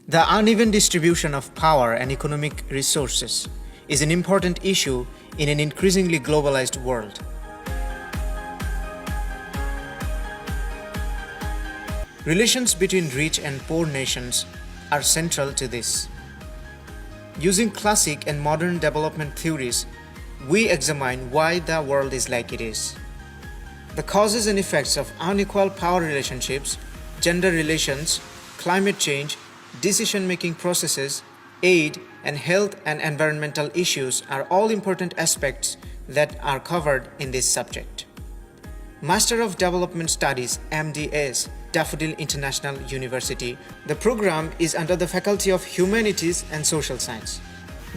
The uneven distribution of power and economic resources is an important issue in an increasingly globalized world. Relations between rich and poor nations are central to this. Using classic and modern development theories, we examine why the world is like it is. The causes and effects of unequal power relationships, gender relations, climate change, decision-making processes, aid, and health and environmental issues are all important aspects that are covered in this subject. Master of Development Studies, MDS, Daffodil International University. The program is under the Faculty of Humanities and Social Science.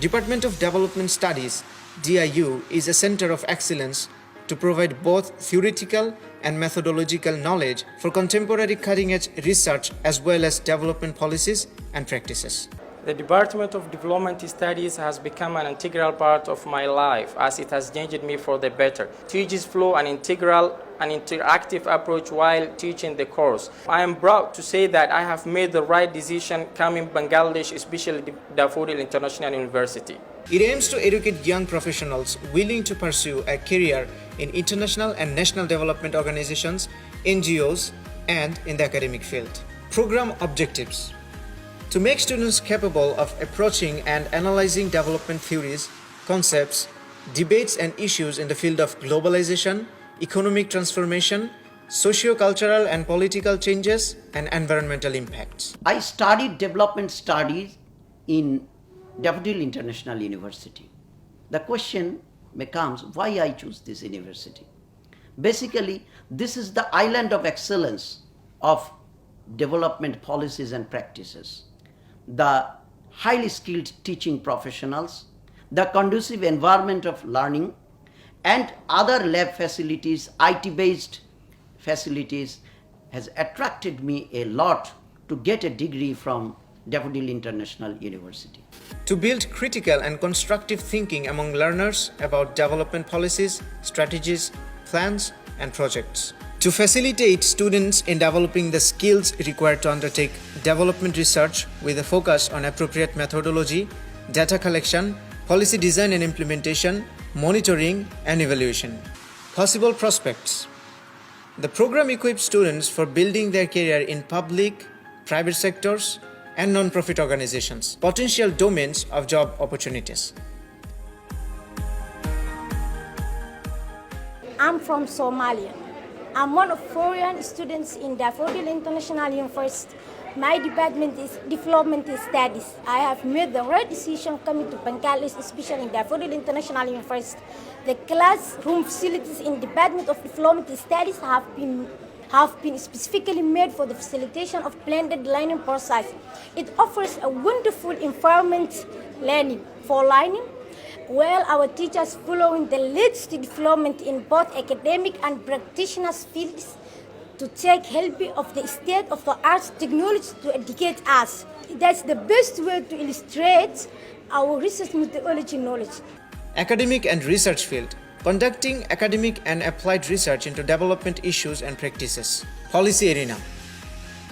Department of Development Studies, DIU, is a center of excellence to provide both theoretical and methodological knowledge for contemporary cutting-edge research as well as development policies and practices. The Department of Development Studies has become an integral part of my life as it has changed me for the better. Teaches flow an integral and interactive approach while teaching the course. I am proud to say that I have made the right decision coming Bangladesh, especially Daffodil International University. It aims to educate young professionals willing to pursue a career in international and national development organizations, NGOs, and in the academic field. Program objectives: to make students capable of approaching and analyzing development theories, concepts, debates and issues in the field of globalization, economic transformation, socio-cultural and political changes, and environmental impacts. I studied development studies in Daffodil International University. The question becomes why I choose this university. Basically, this is the island of excellence of development policies and practices. The highly skilled teaching professionals, the conducive environment of learning, and other lab facilities, IT-based facilities has attracted me a lot to get a degree from Daffodil International University. To build critical and constructive thinking among learners about development policies, strategies, plans, and projects. To facilitate students in developing the skills required to undertake development research with a focus on appropriate methodology, data collection, policy design and implementation, monitoring, and evaluation. Possible prospects. The program equips students for building their career in public, private sectors, and non-profit organizations. Potential domains of job opportunities. I'm from Somalia. I'm one of foreign students in Daffodil International University. My department is Development Studies. I have made the right decision coming to Bangladesh, especially in Daffodil International University. The classroom facilities in Department of Development Studies have been specifically made for the facilitation of blended learning process. It offers a wonderful environment for learning, while our teachers following the latest development in both academic and practitioner fields to take help of the state of the arts technology to educate us. That's the best way to illustrate our research methodology knowledge. Academic and research field. Conducting academic and applied research into development issues and practices. Policy arena.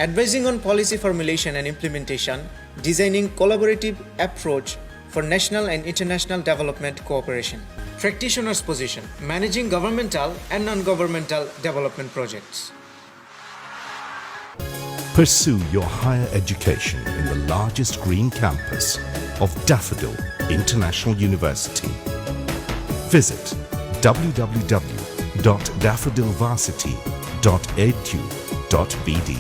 Advising on policy formulation and implementation, designing collaborative approach for national and international development cooperation. Practitioner's position. Managing governmental and non-governmental development projects. Pursue your higher education in the largest green campus of Daffodil International University. Visit www.daffodilvarsity.edu.bd